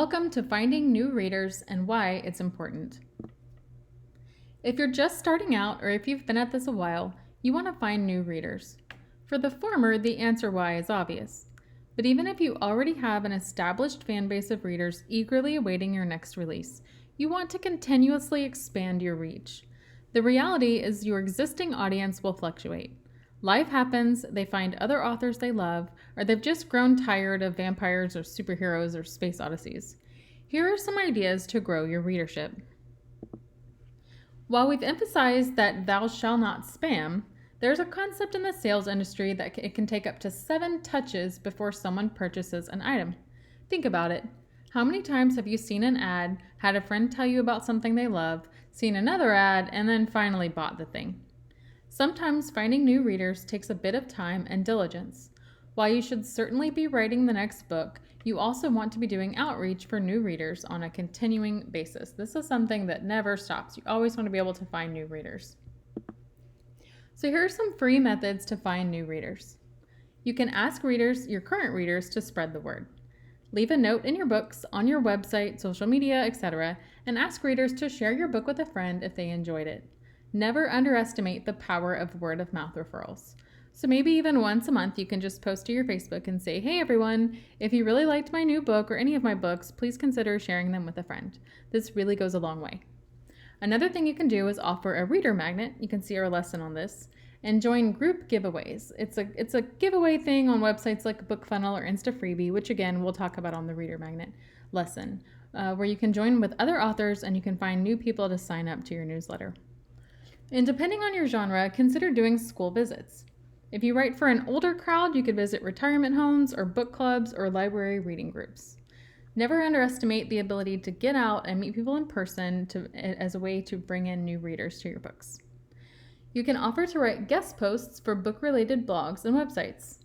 Welcome to Finding New Readers and Why It's Important. If you're just starting out or if you've been at this a while, you want to find new readers. For the former, the answer why is obvious. But even if you already have an established fan base of readers eagerly awaiting your next release, you want to continuously expand your reach. The reality is your existing audience will fluctuate. Life happens, they find other authors they love, or they've just grown tired of vampires or superheroes or space odysseys. Here are some ideas to grow your readership. While we've emphasized that thou shalt not spam, there's a concept in the sales industry that it can take up to 7 touches before someone purchases an item. Think about it. How many times have you seen an ad, had a friend tell you about something they love, seen another ad, and then finally bought the thing? Sometimes finding new readers takes a bit of time and diligence. While you should certainly be writing the next book, you also want to be doing outreach for new readers on a continuing basis. This is something that never stops. You always want to be able to find new readers. So here are some free methods to find new readers. You can ask readers, your current readers, to spread the word. Leave a note in your books, on your website, social media, etc., and ask readers to share your book with a friend if they enjoyed it. Never underestimate the power of word-of-mouth referrals. So maybe even once a month you can just post to your Facebook and say, hey everyone, if you really liked my new book or any of my books, please consider sharing them with a friend. This really goes a long way. Another thing you can do is offer a reader magnet. You can see our lesson on this. And join group giveaways. It's a giveaway thing on websites like BookFunnel or InstaFreebie, which again we'll talk about on the reader magnet lesson, where you can join with other authors and you can find new people to sign up to your newsletter. And depending on your genre, consider doing school visits. If you write for an older crowd, you could visit retirement homes or book clubs or library reading groups. Never underestimate the ability to get out and meet people in person as a way to bring in new readers to your books. You can offer to write guest posts for book-related blogs and websites.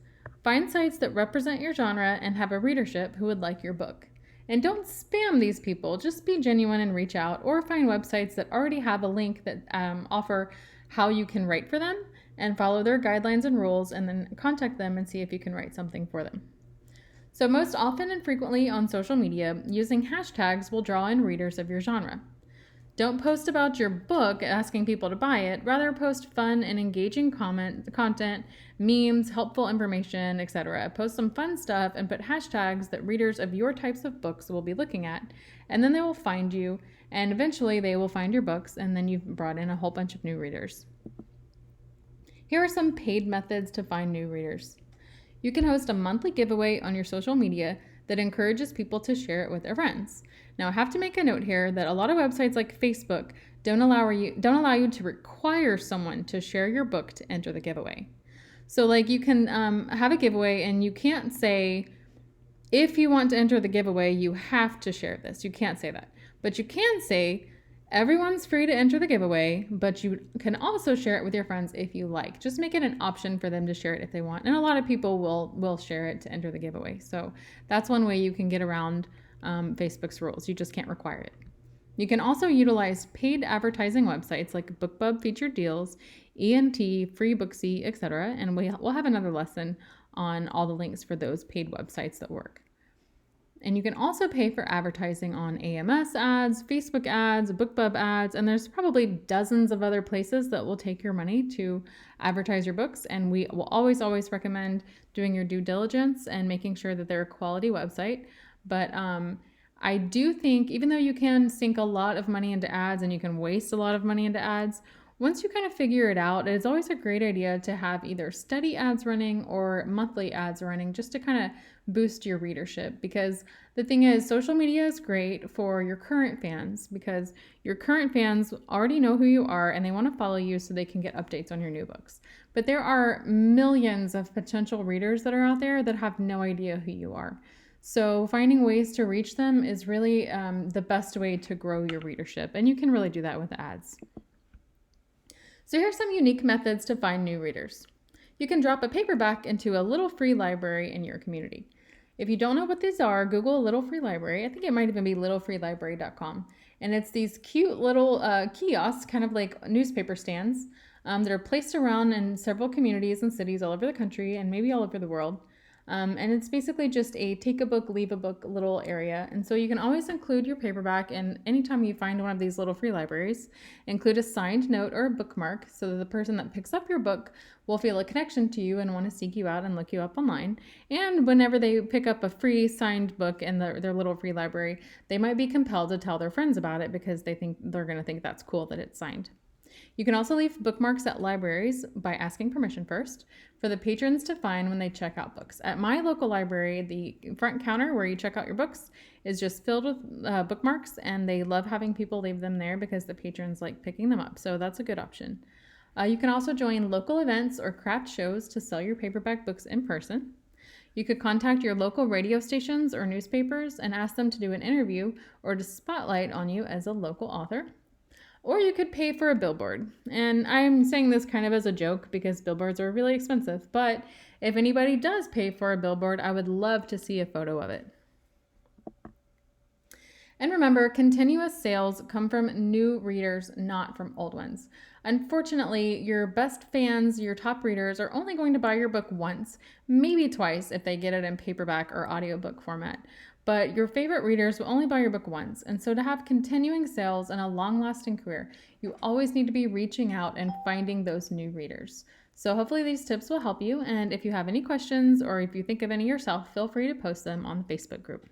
Find sites that represent your genre and have a readership who would like your book. And don't spam these people, just be genuine and reach out, or find websites that already have a link that offer how you can write for them and follow their guidelines and rules, and then contact them and see if you can write something for them. So most often and frequently on social media, using hashtags will draw in readers of your genre. Don't post about your book asking people to buy it, rather post fun and engaging content, memes, helpful information, etc. Post some fun stuff and put hashtags that readers of your types of books will be looking at, and then they will find you, and eventually they will find your books, and then you've brought in a whole bunch of new readers. Here are some paid methods to find new readers. You can host a monthly giveaway on your social media that encourages people to share it with their friends. Now, I have to make a note here that a lot of websites like Facebook don't allow you to require someone to share your book to enter the giveaway. So like you can have a giveaway and you can't say, if you want to enter the giveaway, you have to share this. You can't say that. But you can say, everyone's free to enter the giveaway, but you can also share it with your friends if you like. Just make it an option for them to share it if they want. And a lot of people will share it to enter the giveaway. So that's one way you can get around Facebook's rules. You just can't require it. You can also utilize paid advertising websites like BookBub featured deals, ENT, FreeBooksy, etc. And we'll have another lesson on all the links for those paid websites that work. And you can also pay for advertising on AMS ads, Facebook ads, BookBub ads, and there's probably dozens of other places that will take your money to advertise your books. And we will always recommend doing your due diligence and making sure that they're a quality website. But I do think even though you can sink a lot of money into ads and you can waste a lot of money into ads, once you kind of figure it out, it's always a great idea to have either steady ads running or monthly ads running just to kind of boost your readership. Because the thing is, social media is great for your current fans because your current fans already know who you are and they want to follow you so they can get updates on your new books. But there are millions of potential readers that are out there that have no idea who you are. So finding ways to reach them is really the best way to grow your readership. And you can really do that with ads. So here's some unique methods to find new readers. You can drop a paperback into a little free library in your community. If you don't know what these are, Google a little free library. I think it might even be littlefreelibrary.com. And it's these cute little kiosks, kind of like newspaper stands, that are placed around in several communities and cities all over the country and maybe all over the world. And it's basically just a take a book, leave a book little area. And so you can always include your paperback, and anytime you find one of these little free libraries, include a signed note or a bookmark so that the person that picks up your book will feel a connection to you and want to seek you out and look you up online. And whenever they pick up a free signed book in their little free library, they might be compelled to tell their friends about it because they're going to think that's cool that it's signed. You can also leave bookmarks at libraries by asking permission first for the patrons to find when they check out books. At my local library, the front counter where you check out your books is just filled with bookmarks, and they love having people leave them there because the patrons like picking them up. So that's a good option. You can also join local events or craft shows to sell your paperback books in person. You could contact your local radio stations or newspapers and ask them to do an interview or to spotlight on you as a local author. Or you could pay for a billboard. And I'm saying this kind of as a joke because billboards are really expensive. But if anybody does pay for a billboard, I would love to see a photo of it. And remember, continuous sales come from new readers, not from old ones. Unfortunately, your best fans, your top readers, are only going to buy your book once, maybe twice if they get it in paperback or audiobook format. But your favorite readers will only buy your book once. And so to have continuing sales and a long-lasting career, you always need to be reaching out and finding those new readers. So hopefully these tips will help you. And if you have any questions or if you think of any yourself, feel free to post them on the Facebook group.